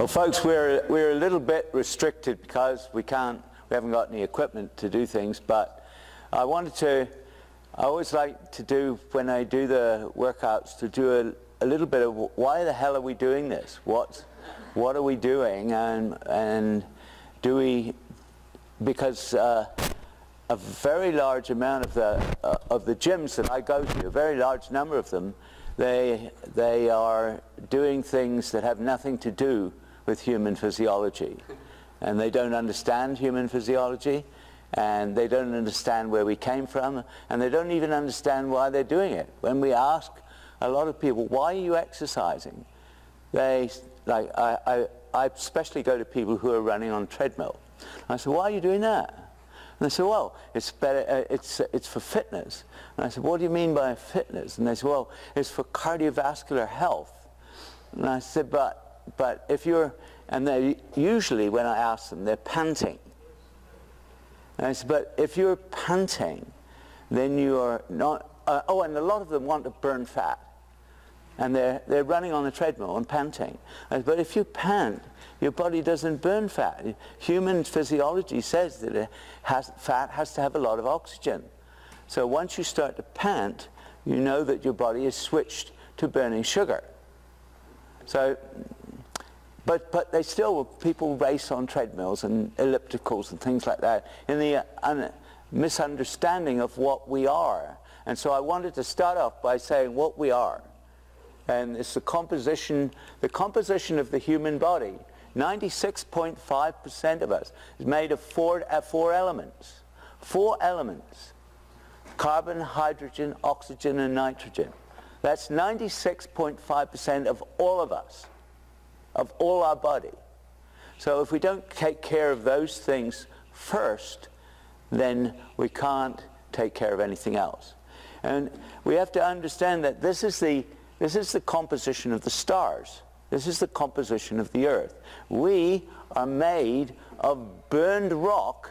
Well, folks, we're a little bit restricted because we haven't got any equipment to do things, but I always like to do, when I do the workouts, to do a little bit of why the hell are we doing this? What are we doing? And do we, because a very large amount of the gyms that I go to, a very large number of them, they are doing things that have nothing to do with human physiology. And they don't understand human physiology, and they don't understand where we came from, and they don't even understand why they're doing it. When we ask a lot of people, why are you exercising? I especially go to people who are running on a treadmill. I say, why are you doing that? And they say, well, it's better, it's for fitness. And I said, what do you mean by fitness? And they say, well, it's for cardiovascular health. And I said, but if you're, and they usually, when I ask them, they're panting. And I said, but if you're panting, then you are not, oh, and a lot of them want to burn fat. And they're running on the treadmill and panting. I said, but if you pant, your body doesn't burn fat. Human physiology says that fat has to have a lot of oxygen. So once you start to pant, you know that your body is switched to burning sugar. So, but they still, people race on treadmills and ellipticals and things like that in the misunderstanding of what we are. And so I wanted to start off by saying what we are. And it's the composition of the human body. 96.5% of us is made of four elements. 4 elements. Carbon, hydrogen, oxygen, and nitrogen. That's 96.5% of all of us, of all our body. So if we don't take care of those things first, then we can't take care of anything else. And we have to understand that this is the composition of the stars. This is the composition of the earth. We are made of burned rock,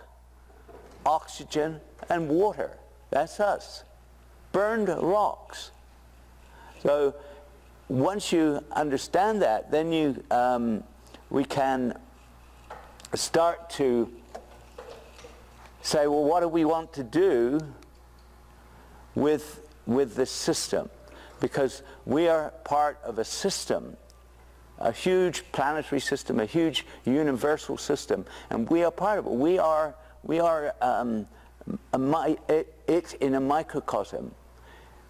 oxygen, and water. That's us. Burned rocks. So once you understand that, then we can start to say, well, what do we want to do with this system? Because we are part of a system, a huge planetary system, a huge universal system, and we are part of it. We are it in a microcosm,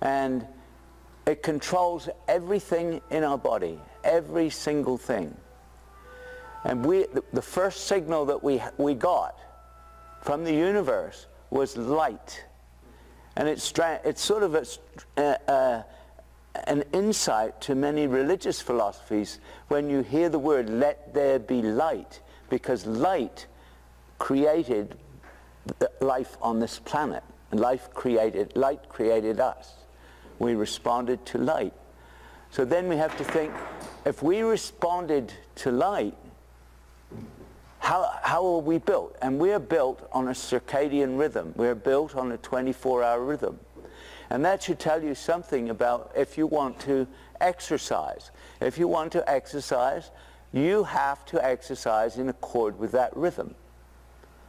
and it controls everything in our body, every single thing. And the first signal that we got from the universe was light, and it's sort of an insight to many religious philosophies when you hear the word "let there be light," because light created life on this planet, and light created us. We responded to light. So then we have to think, if we responded to light, how are we built? And we are built on a circadian rhythm. We're built on a 24-hour rhythm. And that should tell you something about if you want to exercise. If you want to exercise, you have to exercise in accord with that rhythm.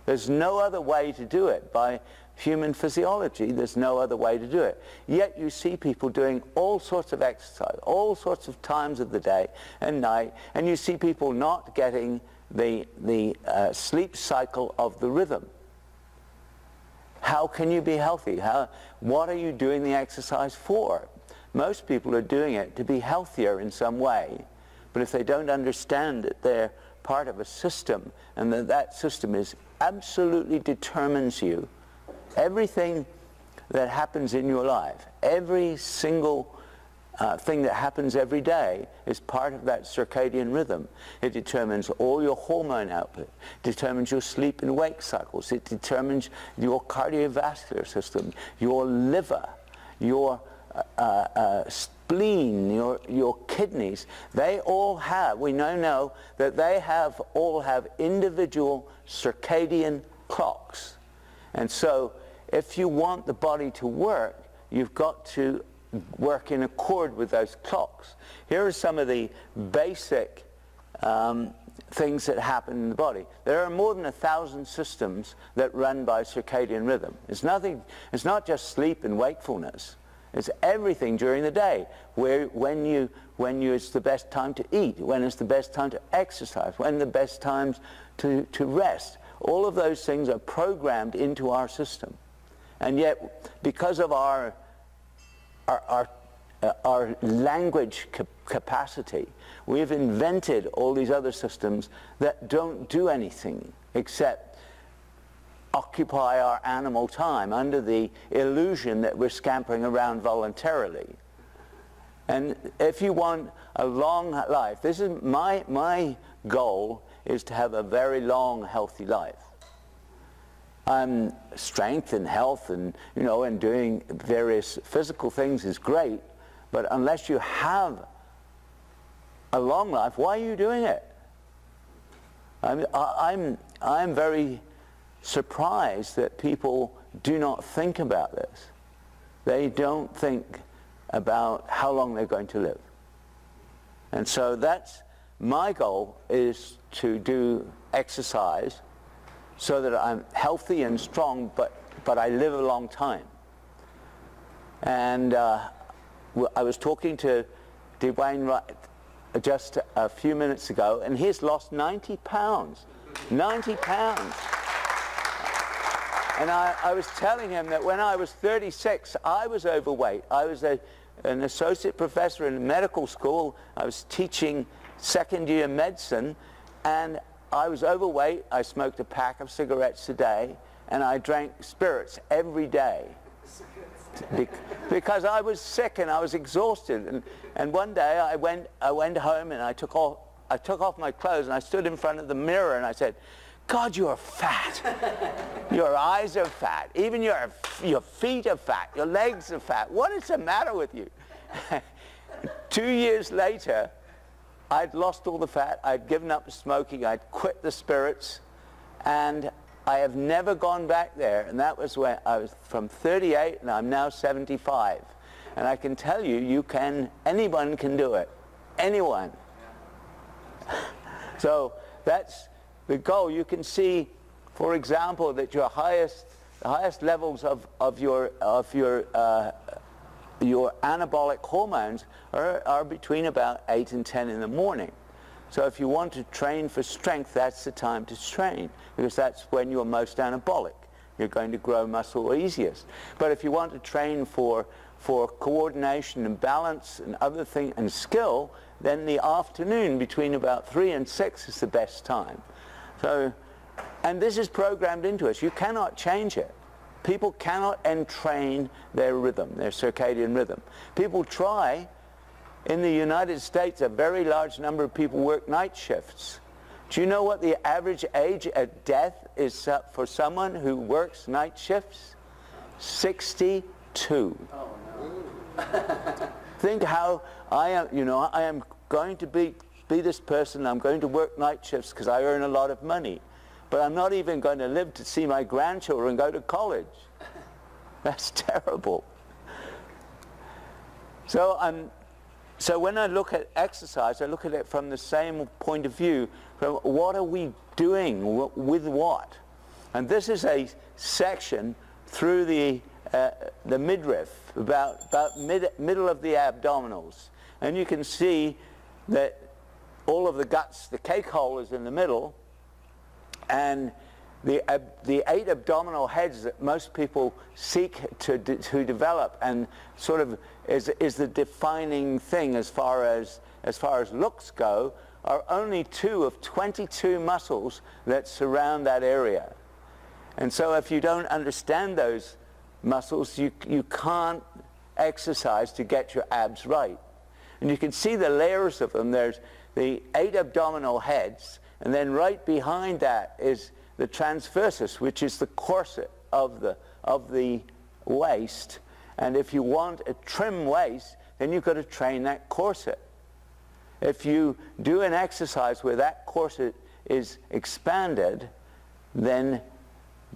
There's no other way to do it. By human physiology, there's no other way to do it. Yet you see people doing all sorts of exercise, all sorts of times of the day and night, and you see people not getting the sleep cycle of the rhythm. How can you be healthy? What are you doing the exercise for? Most people are doing it to be healthier in some way, but if they don't understand that they're part of a system, and that system absolutely determines you, everything that happens in your life, every single thing that happens every day is part of that circadian rhythm. It determines all your hormone output, determines your sleep and wake cycles, it determines your cardiovascular system, your liver, your spleen, your kidneys. They all have, we know that they all have individual circadian clocks. And so if you want the body to work, you've got to work in accord with those clocks. Here are some of the basic things that happen in the body. There are more than 1,000 systems that run by circadian rhythm. It's not just sleep and wakefulness. It's everything during the day, when it's the best time to eat, when it's the best time to exercise, when the best times to rest. All of those things are programmed into our system. And yet, because of our language capacity, we've invented all these other systems that don't do anything except occupy our animal time under the illusion that we're scampering around voluntarily. And if you want a long life, this is my goal is to have a very long, healthy life. Strength and health and, and doing various physical things is great, but unless you have a long life, why are you doing it? I'm very surprised that people do not think about this. They don't think about how long they're going to live. And so that's my goal, is to do exercise so that I'm healthy and strong, but I live a long time. And I was talking to Dwayne Wright just a few minutes ago, and he's lost 90 pounds. 90 pounds. And I was telling him that when I was 36, I was overweight. I was an associate professor in medical school. I was teaching second-year medicine, and I was overweight. I smoked a pack of cigarettes a day, and I drank spirits every day because I was sick and I was exhausted. And one day I went home and I took off my clothes and I stood in front of the mirror and I said, God, you are fat. Your eyes are fat. Even your feet are fat. Your legs are fat. What is the matter with you? 2 years later, I'd lost all the fat. I'd given up smoking. I'd quit the spirits. And I have never gone back there. And that was when I was from 38, and I'm now 75. And I can tell you, anyone can do it. Anyone. So that's the goal. You can see, for example, that the highest levels of your anabolic hormones are between about 8 and 10 in the morning. So if you want to train for strength, that's the time to train, because that's when you're most anabolic. You're going to grow muscle easiest. But if you want to train for coordination and balance and other things and skill, then the afternoon between about 3 and 6 is the best time. So, and this is programmed into us. You cannot change it. People cannot entrain their rhythm, their circadian rhythm. People try. In the United States, a very large number of people work night shifts. Do you know what the average age of death is for someone who works night shifts? 62. Oh, no. Think how I am, I am going to be this person. I'm going to work night shifts because I earn a lot of money. But I'm not even going to live to see my grandchildren go to college. That's terrible. So when I look at exercise, I look at it from the same point of view. From what are we doing with what? And this is a section through the midriff, about middle of the abdominals. And you can see that all of the guts, the cake hole is in the middle, and the 8 abdominal heads that most people seek to develop and sort of is the defining thing as far as looks go, are only 2 of 22 muscles that surround that area. And so if you don't understand those muscles, you can't exercise to get your abs right. And you can see the layers of them. There's the 8 abdominal heads, and then right behind that is the transversus, which is the corset of the waist. And if you want a trim waist, then you've got to train that corset. If you do an exercise where that corset is expanded, then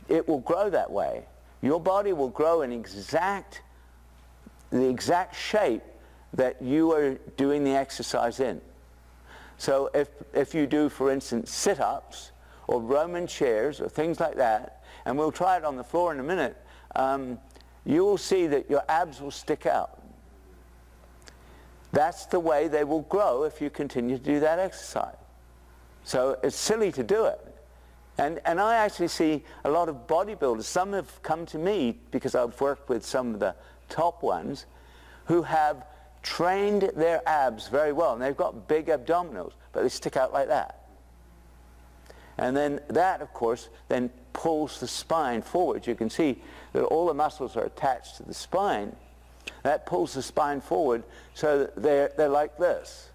it will grow that way. Your body will grow in the exact shape that you are doing the exercise in. So if you do, for instance, sit-ups or Roman chairs or things like that, and we'll try it on the floor in a minute, you will see that your abs will stick out. That's the way they will grow if you continue to do that exercise. So it's silly to do it. And I actually see a lot of bodybuilders, some have come to me because I've worked with some of the top ones, who have trained their abs very well, and they've got big abdominals, but they stick out like that. And then that, of course, then pulls the spine forward. You can see that all the muscles are attached to the spine. That pulls the spine forward so that they're like this.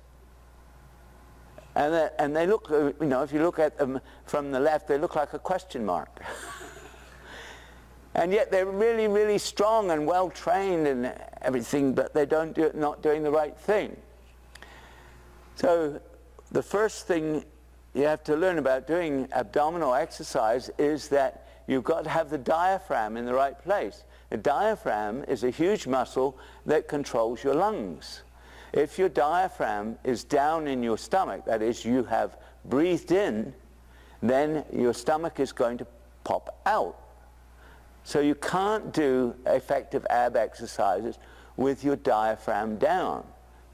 And they look, you know, if you look at them from the left, they look like a question mark. And yet they're really, really strong and well trained and everything, but they not doing the right thing. So the first thing you have to learn about doing abdominal exercise is that you've got to have the diaphragm in the right place. The diaphragm is a huge muscle that controls your lungs. If your diaphragm is down in your stomach, that is, you have breathed in, then your stomach is going to pop out. So you can't do effective ab exercises with your diaphragm down.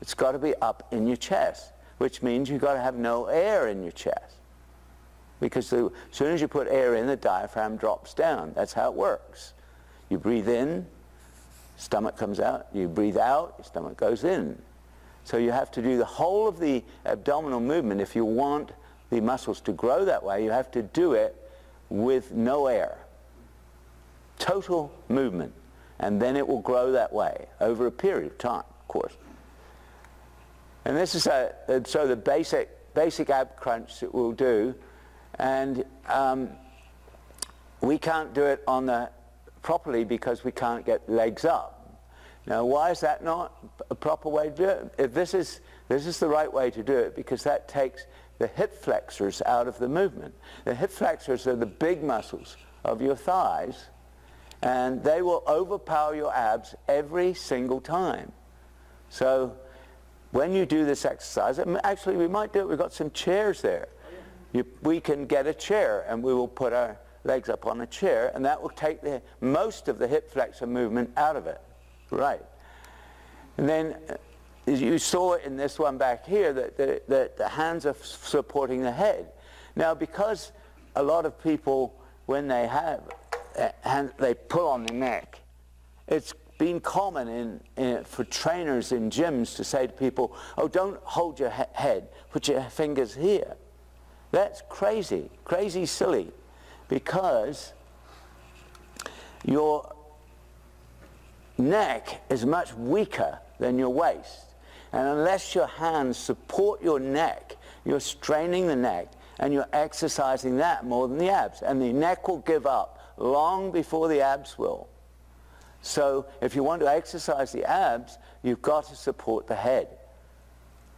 It's got to be up in your chest, which means you've got to have no air in your chest. Because as soon as you put air in, the diaphragm drops down. That's how it works. You breathe in, stomach comes out. You breathe out, your stomach goes in. So you have to do the whole of the abdominal movement. If you want the muscles to grow that way, you have to do it with no air. Total movement. And then it will grow that way over a period of time, of course. And this is so the basic ab crunch that we'll do. And we can't do it properly because we can't get legs up. Now, why is that not a proper way to do it? If this is the right way to do it, because that takes the hip flexors out of the movement. The hip flexors are the big muscles of your thighs, and they will overpower your abs every single time. So when you do this exercise, actually we might do it, we've got some chairs there. We can get a chair and we will put our legs up on a chair, and that will take most of the hip flexor movement out of it. Right. And then you saw it in this one back here that the hands are supporting the head. Now, because a lot of people, when they have they pull on the neck, it's been common for trainers in gyms to say to people, oh, don't hold your head, put your fingers here. That's crazy, crazy silly, because your neck is much weaker than your waist. And unless your hands support your neck, you're straining the neck and you're exercising that more than the abs. And the neck will give up long before the abs will. So if you want to exercise the abs, you've got to support the head.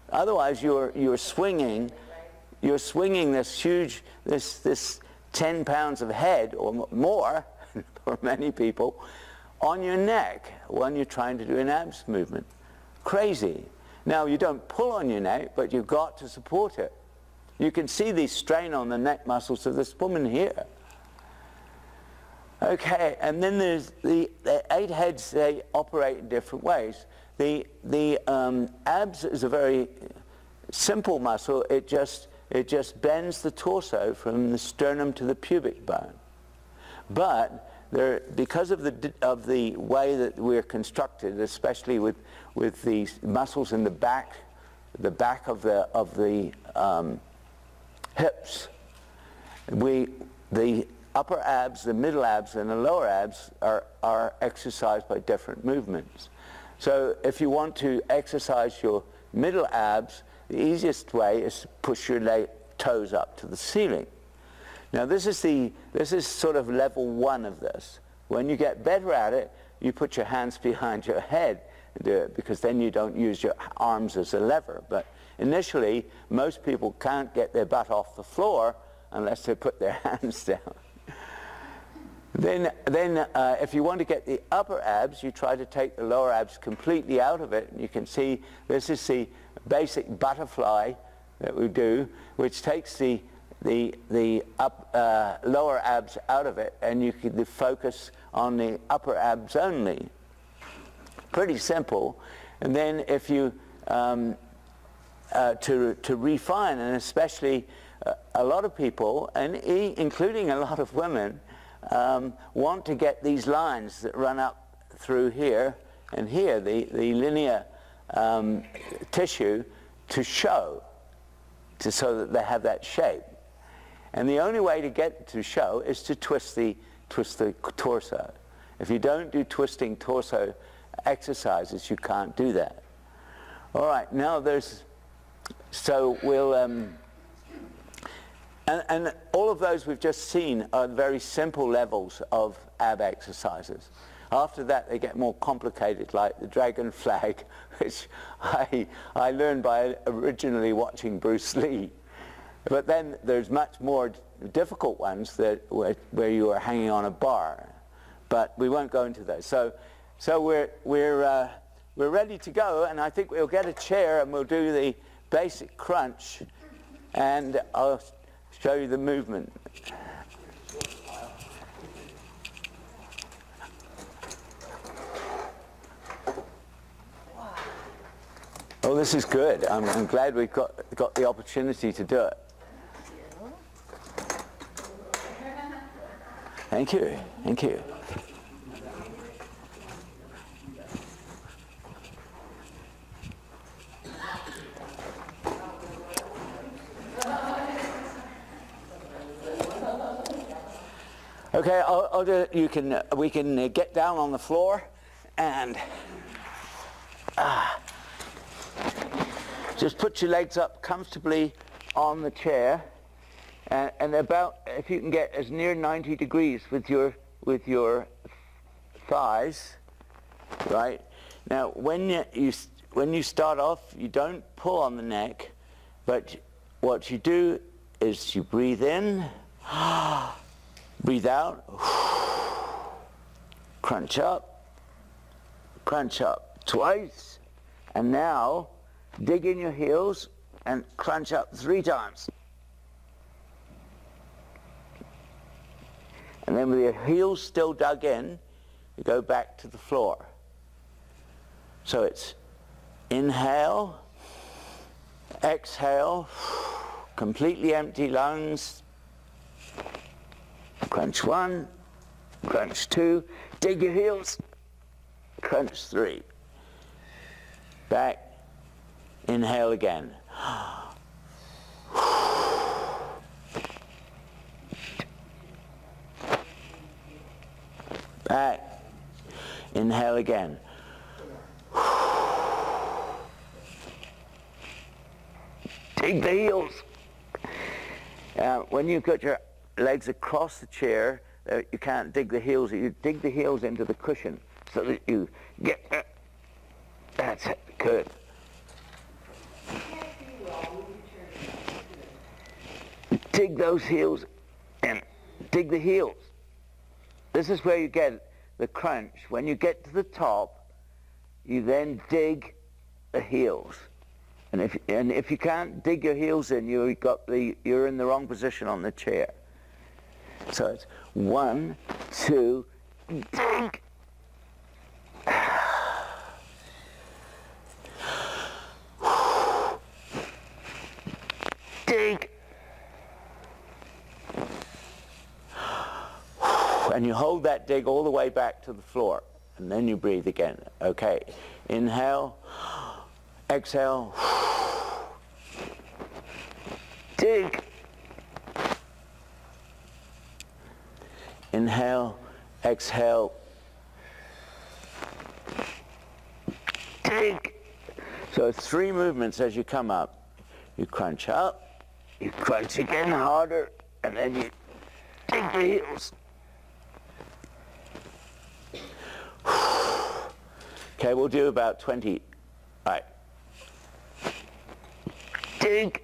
Otherwise you're swinging this huge, this 10 pounds of head or more for many people on your neck when you're trying to do an abs movement. Crazy. Now, you don't pull on your neck, but you've got to support it. You can see the strain on the neck muscles of this woman here. Okay, and then there's the 8 heads. They operate in different ways. The abs is a very simple muscle. It just bends the torso from the sternum to the pubic bone. But because of the way that we're constructed, especially with these muscles in the back of the hips, the upper abs, the middle abs, and the lower abs are exercised by different movements. So if you want to exercise your middle abs, the easiest way is to push your toes up to the ceiling. Now this is sort of level 1 of this. When you get better at it, you put your hands behind your head and do it, because then you don't use your arms as a lever. But initially, most people can't get their butt off the floor unless they put their hands down. Then if you want to get the upper abs, you try to take the lower abs completely out of it. And you can see this is the basic butterfly that we do, which takes the lower abs out of it, and you can focus on the upper abs only. Pretty simple. And then if you to refine, and especially a lot of people, and including a lot of women, want to get these lines that run up through here and here, the linear tissue, to show, so that they have that shape. And the only way to get it to show is to twist the torso. If you don't do twisting torso exercises, you can't do that. All right, now so we'll, and all of those we've just seen are very simple levels of ab exercises. After that, they get more complicated, like the dragon flag, which I learned by originally watching Bruce Lee. But then there's much more difficult ones where you are hanging on a bar. But we won't go into those. So we're ready to go, and I think we'll get a chair and we'll do the basic crunch, and I'll show you the movement. Oh, this is good. I'm glad we've got the opportunity to do it. Thank you. Thank you. Okay, I'll do. We can get down on the floor and just put your legs up comfortably on the chair, and about, if you can get as near 90 degrees with your thighs, right? Now, when you start off, you don't pull on the neck, but what you do is you breathe in, breathe out, crunch up twice, and now dig in your heels and crunch up 3 times. And then with your heels still dug in, you go back to the floor. So it's inhale, exhale, completely empty lungs, crunch 1, crunch 2, dig your heels, crunch 3. Back, inhale again. Back, inhale again. Dig the heels. When you've got your legs across the chair, you can't dig the heels. You dig the heels into the cushion so that you get. That's it. Good. Dig those heels and dig the heels. This is where you get the crunch. When you get to the top, you then dig the heels. And if you can't dig your heels in, you're in the wrong position on the chair. So it's 1, 2, dig. Dig. And you hold that dig all the way back to the floor, and then you breathe again. Okay, inhale, exhale, dig. Inhale, exhale, dig. So 3 movements as you come up. You crunch up, you crunch again harder, and then you dig the heels. Okay, we'll do about 20. All right. Dig.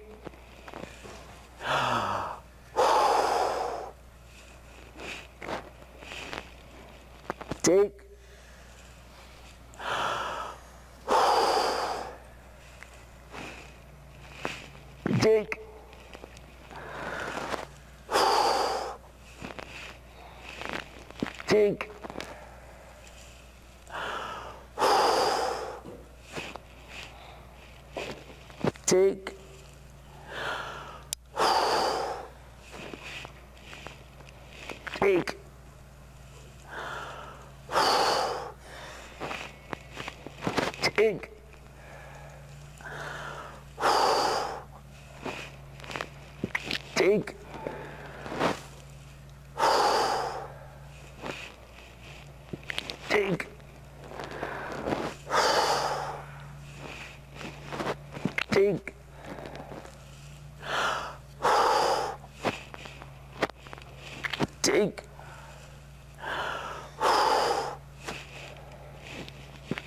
Dig. Dig. dig, dig, dig, dig, dig, dig, dig, dig,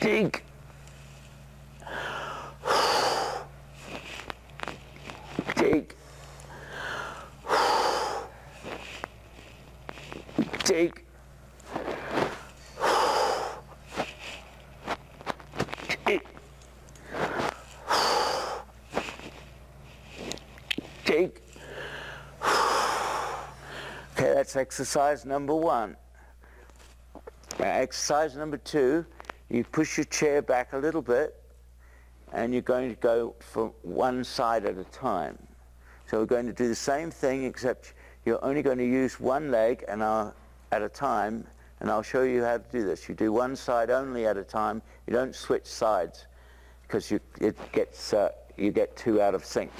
dig, dig, dig, dig. Okay, that's exercise number 1. Exercise number 2, you push your chair back a little bit and you're going to go from one side at a time. So we're going to do the same thing, except you're only going to use one leg at a time, and I'll show you how to do this. You do one side only at a time. You don't switch sides because you get too out of sync.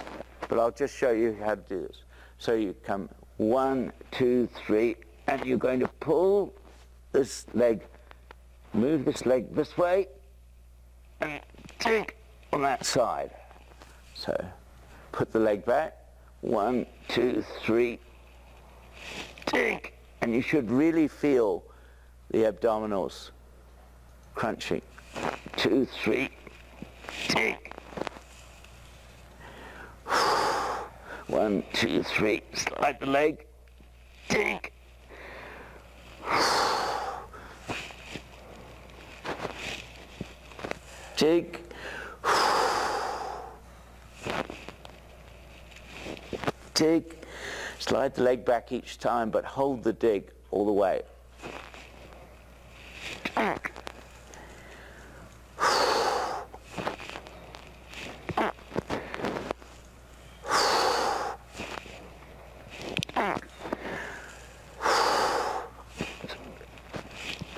But I'll just show you how to do this. So you come 1, 2, 3, and you're going to pull this leg, move this leg this way, and dig on that side. So put the leg back, 1, 2, 3, dig, and you should really feel the abdominals crunching. 2, 3, dig. 1, 2, 3, slide the leg, dig. Dig. Dig. Slide the leg back each time, but hold the dig all the way.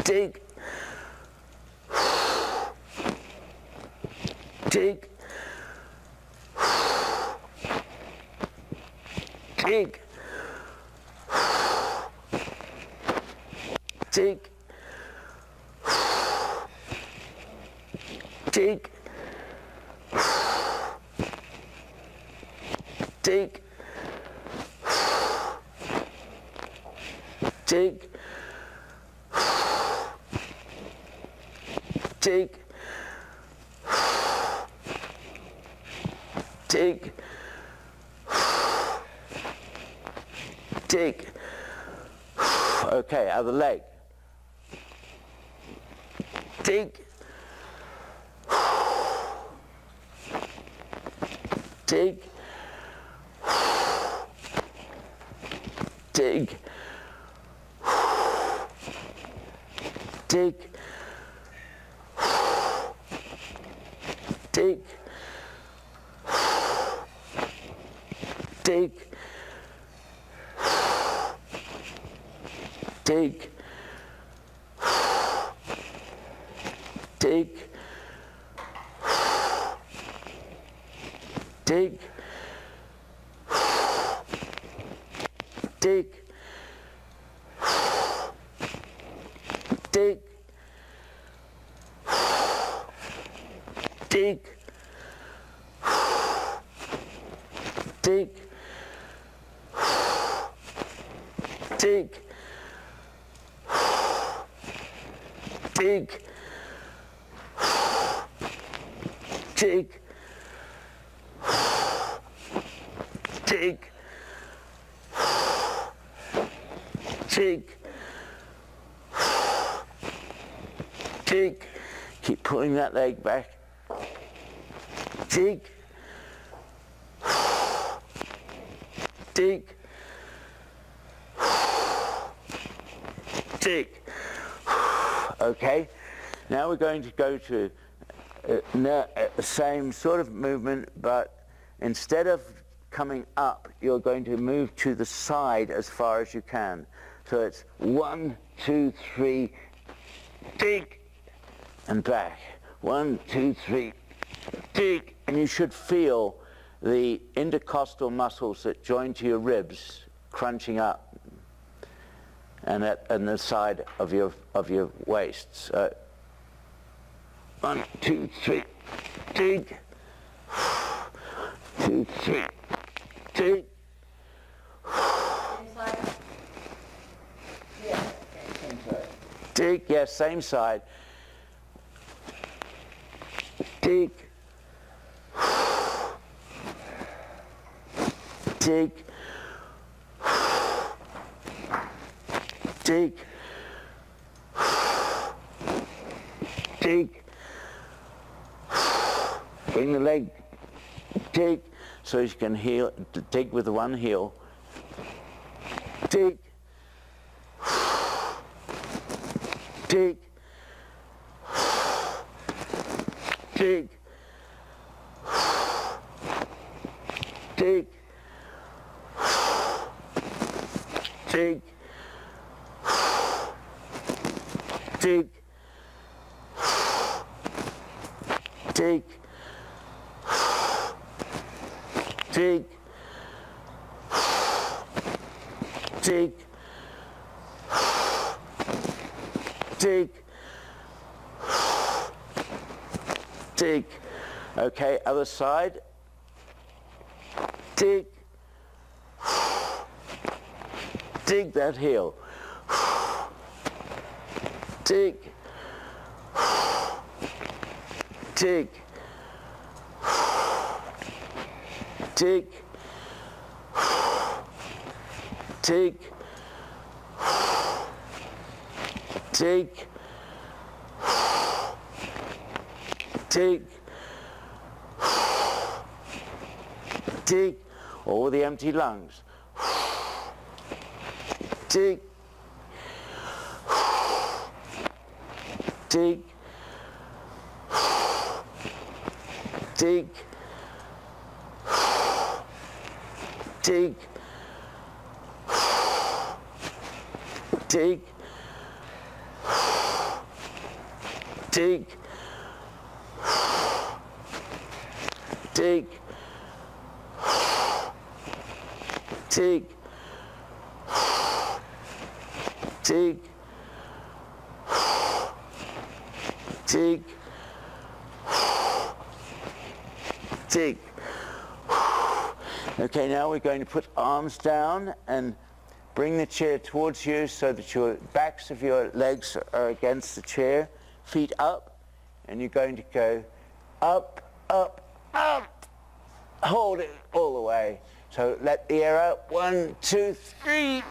Dig. Dig. Dig. Dig. Dig. Dig. Dig. Dig. Dig. Dig. Okay, other leg. Dig. Dig. Dig. Dig. Dig. Dig. Dig. Dig. Dig. Dig. Dig. Dig. Dig. Dig. Dig. Dig. Dig. Dig. Dig. Keep pulling that leg back. Dig. Dig. Dig. Okay, now we're going to go to the same sort of movement, but instead of coming up, you're going to move to the side as far as you can. So it's 1, 2, 3, dig, and back. 1, 2, 3, dig, and you should feel the intercostal muscles that join to your ribs crunching up, and the side of your waist. So 1, 2, 3, dig. 2, 3, dig. Dig, yes, same side. Dig. Dig. Dig. Dig. Bring the leg. Dig, so you can heel, dig with the one heel. Dig. Dig. Dig. Dig. Dig. Dig. Dig. Dig. Dig. Dig. Dig. Okay, other side. Dig. Dig that heel. Dig. Dig. Dig. Dig. Dig. Dig. Dig. All the empty lungs. Dig. Dig. Dig. Dig. Dig. Dig. Dig. Dig. Dig. Dig. Dig. Okay, now we're going to put arms down and bring the chair towards you so that your backs of your legs are against the chair, feet up, and you're going to go up, up, up. Hold it all the way. So let the air out. 1, 2, 3.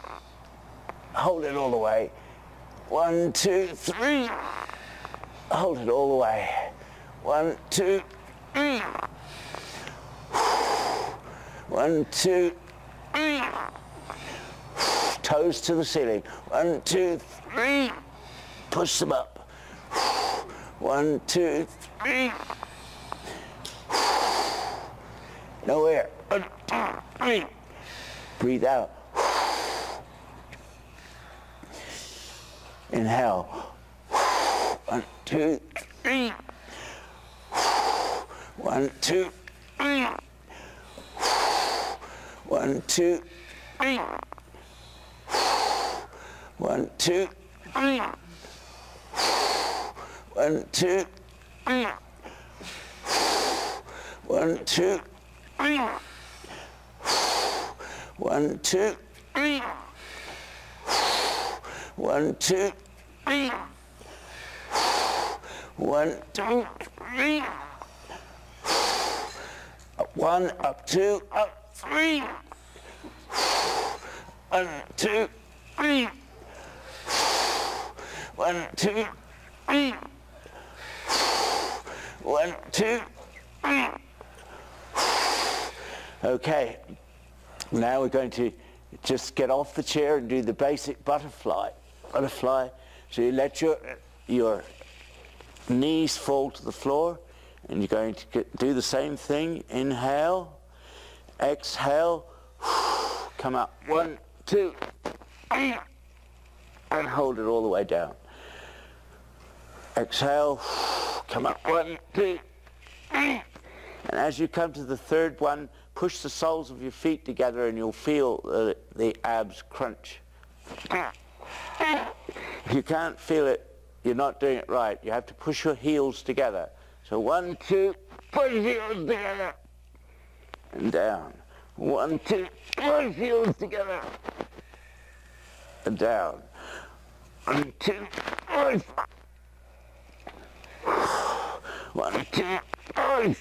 Hold it all the way. 1, 2, 3. Hold it all the way. 1, 2, 3. 1, 2, 3. Toes to the ceiling. 1, 2, 3. Push them up. 1, 2, 3. No air. 1, 2, 3. Breathe out. Inhale. 1, 2, 3. 1, 2, 3. 1, 2, 3. 1, 2, 3. 1, 2, 3. 1, 2, 3. 1, 2, 3. 1, 2, 3. 1, 2, 3. 1, up, 2, up, 3. 1, 2, 3. 1, 2, 3. 1, 2, 3. Okay, now we're going to just get off the chair and do the basic butterfly. Butterfly. So you let your your knees fall to the floor, and you're going to do the same thing. Inhale, exhale, come up. 1, 2, and hold it all the way down. Exhale, come up. 1, 2, and as you come to the third one, push the soles of your feet together and you'll feel the abs crunch. If you can't feel it, you're not doing it right. You have to push your heels together. So 1, 2, push heels together. And down. 1, 2, push heels together. And down. 1, 2, push. 1, 2, push.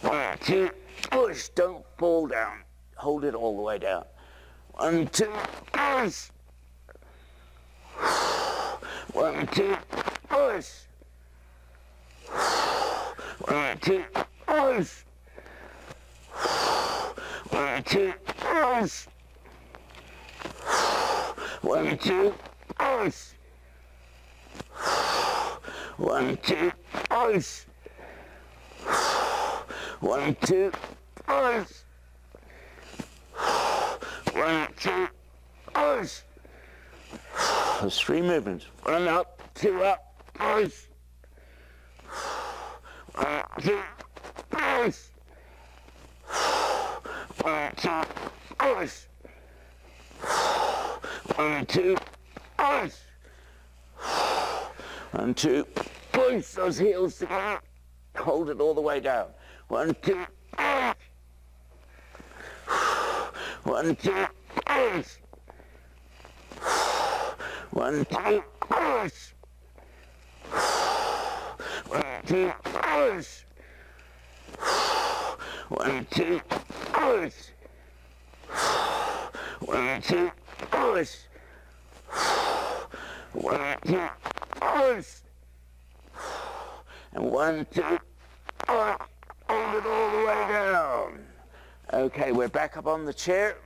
1, 2, push. Don't fall down. Hold it all the way down. 1, 2, push. 1, 2, push. 1, 2, push. 1, 2, push. 1, 2, push. 1, 2, push. 1, 2, push. 1, 2, push. There's 3 movements. 1 up, 2 up, push. 1, 2, push. 1, 2, push. 1, 2, push. 1, 2, push those heels together. Hold it all the way down. 1, 2, push. 1, 2, push. 1, 2, push. 1, 2, push. 1, 2, push. 1, 2, push. 1, 2, push. And 1, 2, push. Hold it all the way down. Okay, we're back up on the chair.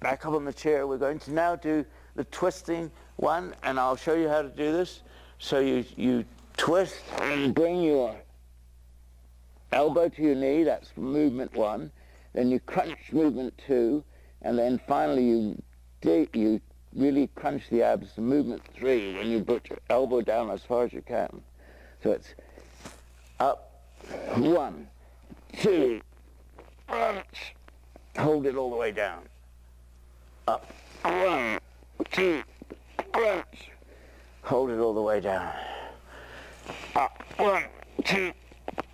Back up on the chair. We're going to now do the twisting one, and I'll show you how to do this. So you twist and bring your elbow to your knee. That's movement 1. Then you crunch movement 2, and then finally you really crunch the abs. Movement 3, when you put your elbow down as far as you can. So it's up, 1, 2, crunch. Hold it all the way down. Up, 1, 2, crunch. Hold it all the way down. Up, 1, 2,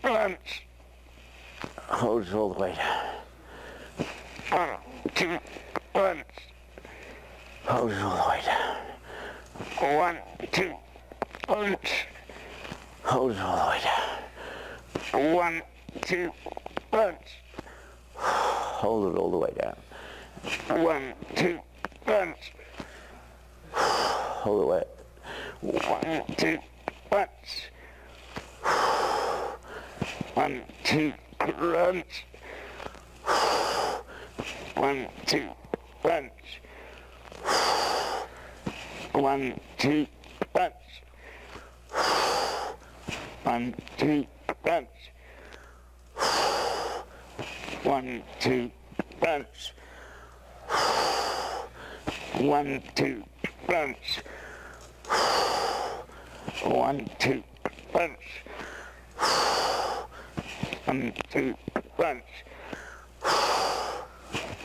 crunch. Hold it all the way down. 1, 2, crunch. Hold it all the way down. 1, 2, crunch. Hold it all the way down. 1, 2, crunch. Hold it all the way down. 1, 2, crunch. Hold it way. 1, 2, crunch. 1, 2, crunch. 1, 2, crunch. 1, 2, crunch. 1, 2, crunch. 1, 2, crunch. 1, 2, crunch. 1, 2, crunch. 1, 2, crunch.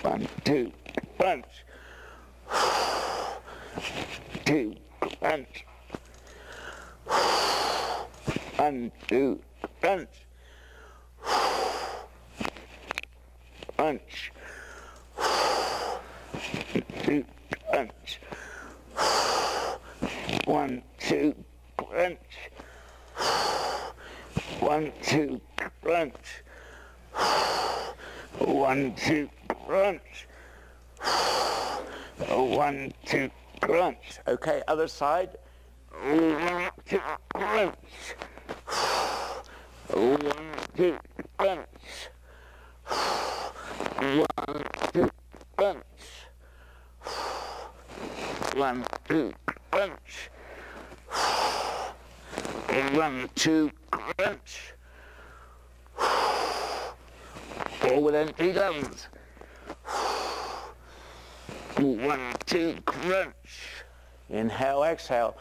1, 2, crunch. 2, crunch. 1, 2, crunch. Crunch. 2, crunch. 1, 2, crunch. 1, 2, crunch. 1, 2, crunch. 1, 2, crunch. Okay, other side. 1, 2, crunch. 1, 2, crunch. 1, 2, crunch. 1, 2, crunch. 1, 2, crunch. All with empty lungs. 1, 2, crunch. Inhale, exhale.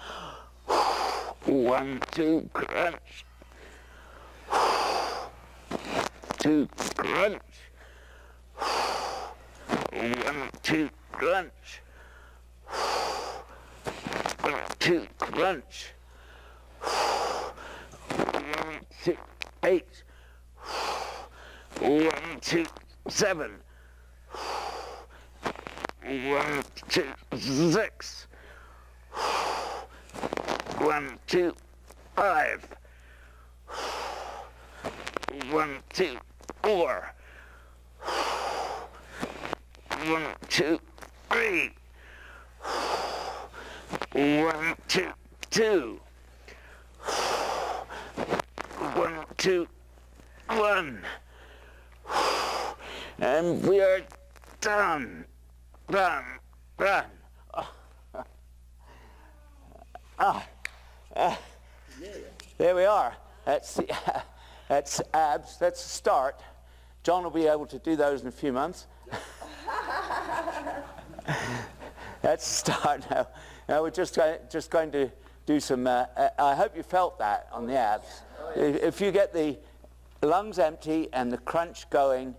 1, 2, crunch. 2, crunch. 1, 2, crunch. 1, 2, crunch. 1, 2, 8. 1, 2, 7. 1, 2, 6. 1, 2, 5. 1, 2, 4. 1, 2, 3. 1, 2, 2. 1, 2, 1. And we are done. Done. Done. There we are. That's abs. That's the start. John will be able to do those in a few months. That's the start now. Now we're just going to do some, I hope you felt that on the abs. If you get the lungs empty and the crunch going,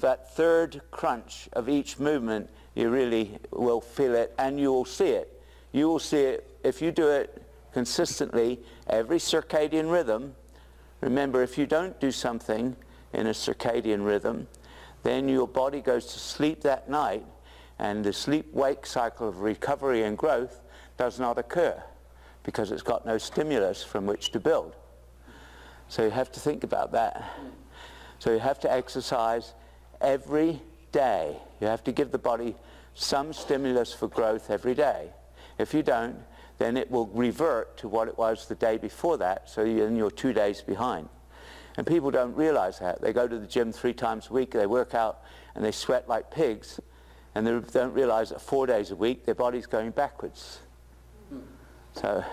that third crunch of each movement, you really will feel it and you will see it. You will see it if you do it consistently, every circadian rhythm. Remember, if you don't do something in a circadian rhythm, then your body goes to sleep that night and the sleep-wake cycle of recovery and growth does not occur because it's got no stimulus from which to build. So you have to think about that. So you have to exercise every day. You have to give the body some stimulus for growth every day. If you don't, then it will revert to what it was the day before that, so then you're 2 days behind. And people don't realize that. They go to the gym 3 times a week, they work out, and they sweat like pigs, and they don't realize that 4 days a week, their body's going backwards. So,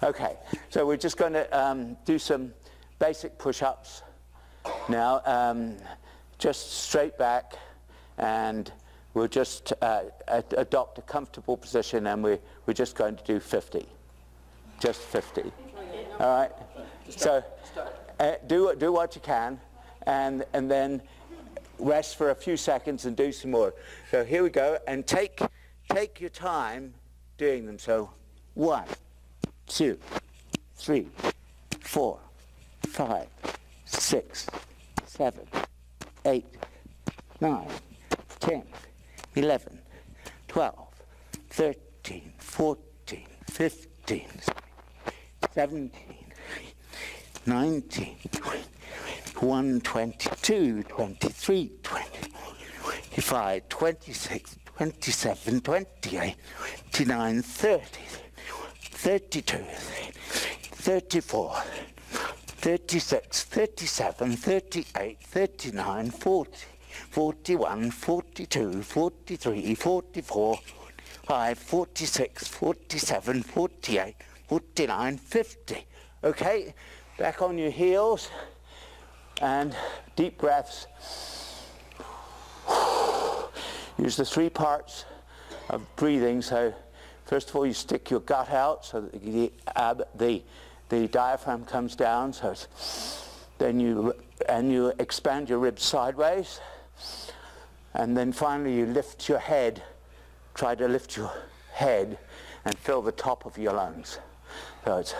okay. So we're just going to do some basic push-ups now. Just straight back, and we'll just adopt a comfortable position, and we're just going to do 50. Just 50. All right? So do what you can, and then rest for a few seconds and do some more. So here we go, and take your time doing them. So 1, 2, 3, 4, 5, 6, 7, 8, 9, 10, 11, 12, 13, 14, 15, 17, 19, 21, 22, 23, 25, 26, 27, 28, 29, 30, 32, 34, 36, 37, 38, 39, 40, 41, 42, 43, 44, 45, 46, 47, 48, 49, 50. Okay, back on your heels and deep breaths. Use the 3 parts of breathing. So first of all, you stick your gut out so that the diaphragm comes down. So then you expand your ribs sideways, and then finally you lift your head. Try to lift your head and fill the top of your lungs. So it's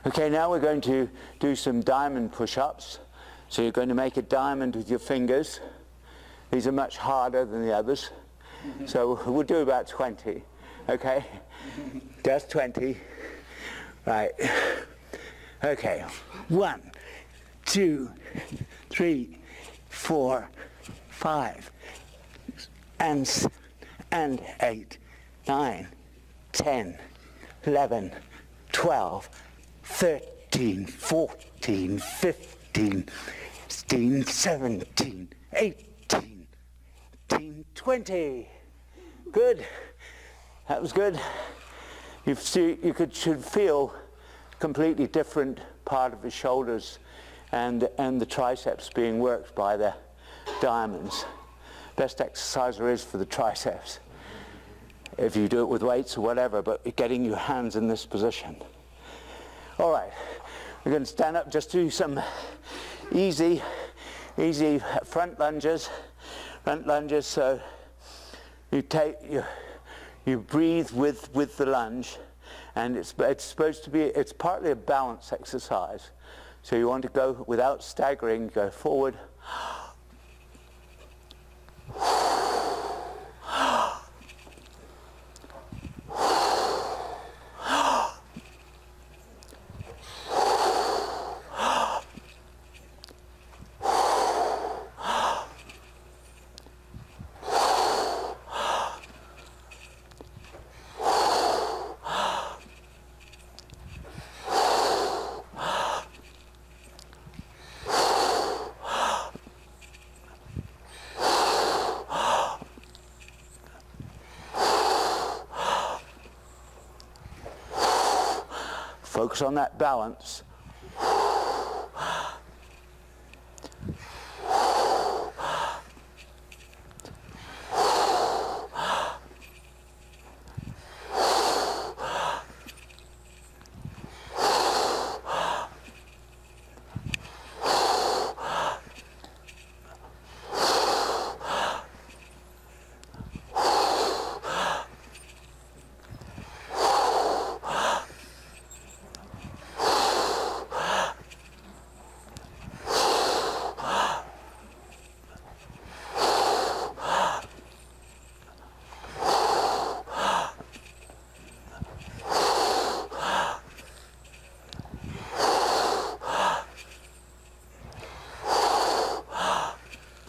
Okay, now we're going to do some diamond push-ups. So you're going to make a diamond with your fingers. These are much harder than the others. So we'll do about 20, okay? Just 20. Right. Okay. 1, 2, 3, 4, 5, and 8, 9, 10, 11, 12, 13, 14, 15, 16, 17, 18, 19, 20. Good. That was good. You should feel completely different part of the shoulders and the triceps being worked by the diamonds. Best exercise there is for the triceps, if you do it with weights or whatever, but getting your hands in this position. All right, we're going to stand up, just do some easy front lunges. So you breathe with the lunge, and it's supposed to be, it's partly a balance exercise. So you want to go without staggering, go forward. Focus on that balance.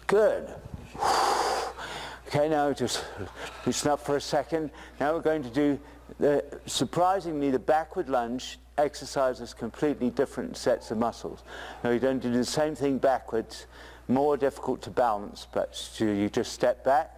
Good. Okay, now just loosen up for a second. Now we're going to do, surprisingly, the backward lunge exercises completely different sets of muscles. Now you're going to do the same thing backwards, more difficult to balance, but so you just step back.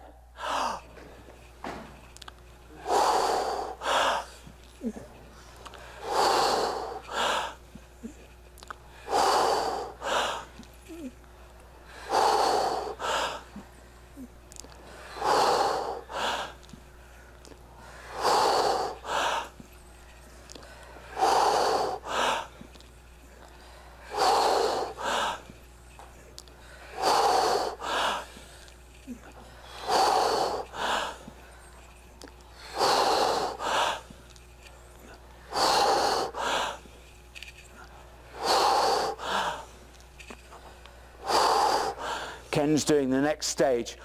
Ken's doing the next stage.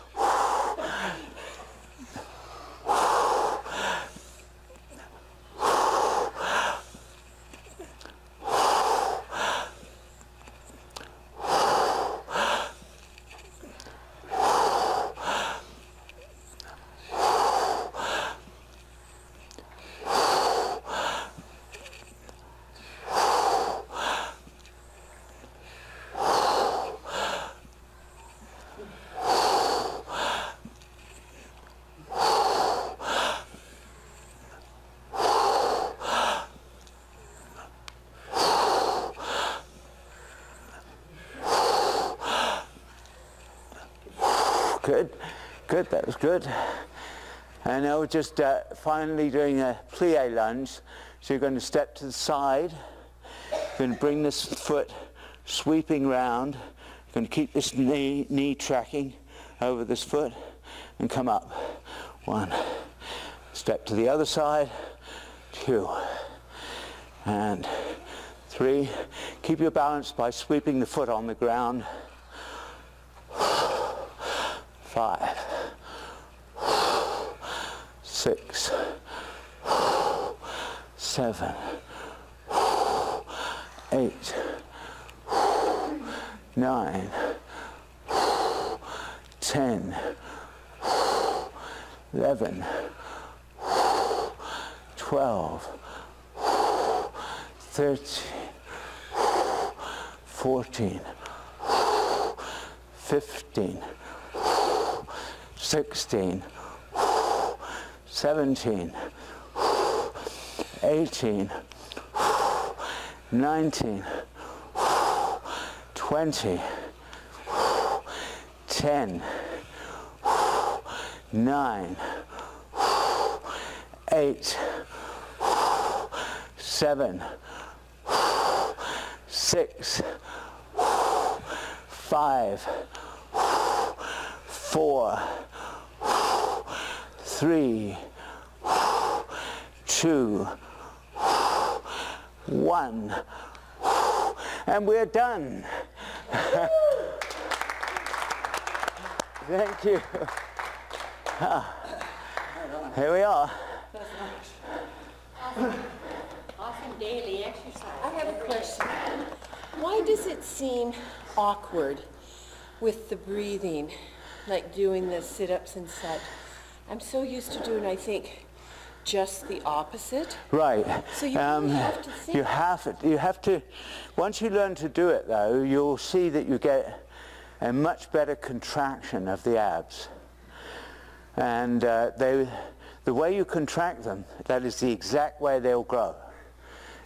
Good, good, that was good. And now we're just finally doing a plie lunge. So you're going to step to the side. You're going to bring this foot sweeping round. You're going to keep this knee tracking over this foot and come up. 1. Step to the other side. 2. And 3. Keep your balance by sweeping the foot on the ground. 5. 6. 7. 8. 9. 10. 11. 12. 13. 14. 15. 16. 17. 18. 19. 20. 10. 9. 8. 7. 6. 5. 4. 3. 2. 1. And we're done. Thank you. Here we are. Awesome daily exercise. I have a question. Why does it seem awkward with the breathing, like doing the sit-ups and such? I'm so used to doing, I think, just the opposite. Right. So you really have to think. You have to, once you learn to do it though, you'll see that you get a much better contraction of the abs. And the way you contract them, that is the exact way they'll grow.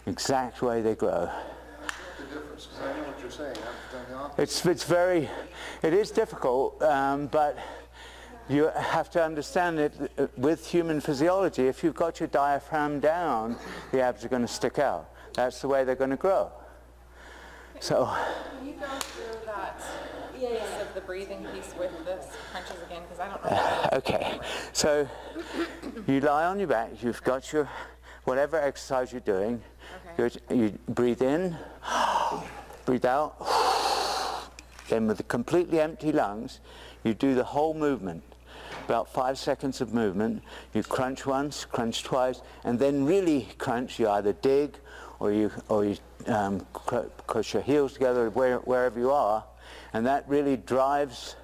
Exact way they grow. The difference, because I know what you're saying. I've done the opposite. It is difficult, but you have to understand that with human physiology, if you've got your diaphragm down, the abs are going to stick out. That's the way they're going to grow. So. Can you go through that piece of the breathing piece with the crunches again? Because I don't know. Okay. So you lie on your back. You've got your whatever exercise you're doing. Okay. You breathe in, breathe out. Then with the completely empty lungs, you do the whole movement. About 5 seconds of movement. You crunch once, crunch twice, and then really crunch. You either dig or you push your heels together wherever you are, and that really drives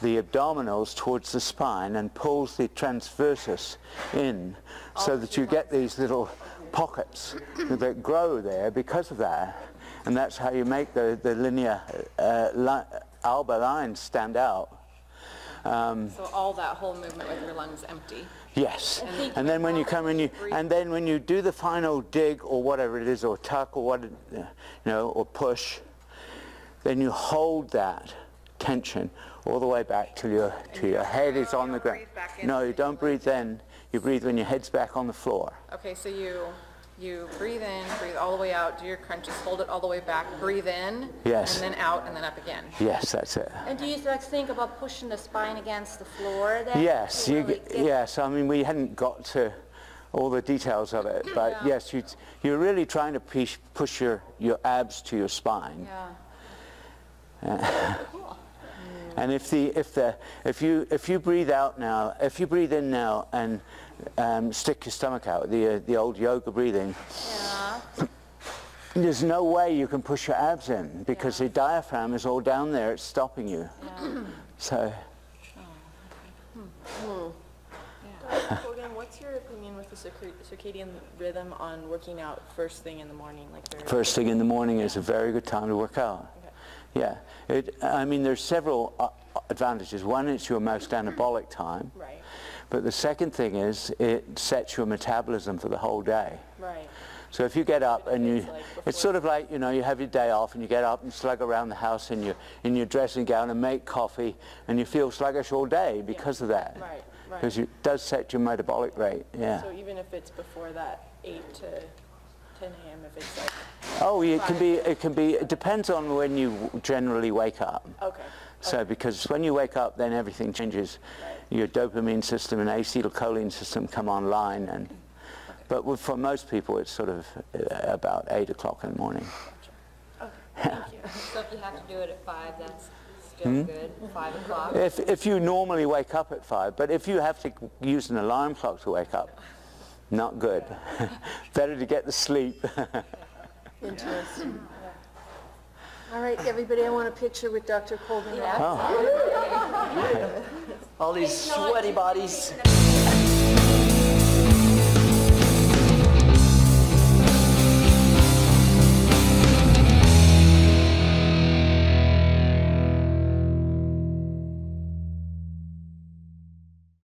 the abdominals towards the spine and pulls the transversus in, so that you get these little pockets that grow there because of that, and that's how you make the linear alba lines stand out. So all that whole movement with your lungs empty. Yes, and then when you come in, and then when you do the final dig or whatever it is, or tuck or or push, then you hold that tension all the way back till your head is on the ground. No, you don't breathe then. You breathe when your head's back on the floor. Okay, so you breathe in, breathe all the way out, do your crunches, hold it all the way back, breathe in, yes, and then out, and then up again. Yes, that's it. And do you like think about pushing the spine against the floor then? Yes, yes. I mean, we hadn't got to all the details of it, but yes, you're really trying to push your abs to your spine. Yeah. Cool. And if you breathe out now, if you breathe in now and stick your stomach out, the old yoga breathing, there's no way you can push your abs in because the diaphragm is all down there. It's stopping you. Yeah. So. Colgan, what's your opinion with the circadian rhythm on working out first thing in the morning? First thing in the morning is a very good time to work out. Okay. Yeah. I mean, there's several advantages. One, it's your most anabolic time. Right. But the second thing is it sets your metabolism for the whole day. Right. So if you get up and it's sort of like, you have your day off and you get up and slug around the house in your dressing gown and make coffee and you feel sluggish all day because of that. Right. Because it does set your metabolic rate, yeah. So even if it's before that 8 to 10 a.m., if it's like... Oh, it depends on when you generally wake up. Okay. So because when you wake up, then everything changes. Right. Your dopamine system and acetylcholine system come online, and But for most people, it's sort of about 8 o'clock in the morning. So if you have to do it at 5, that's still good, 5 o'clock? If you normally wake up at 5, but if you have to use an alarm clock to wake up, not good. Better to get the sleep. Interesting. All right, everybody, I want a picture with Dr. Colgan. Oh. All these sweaty bodies.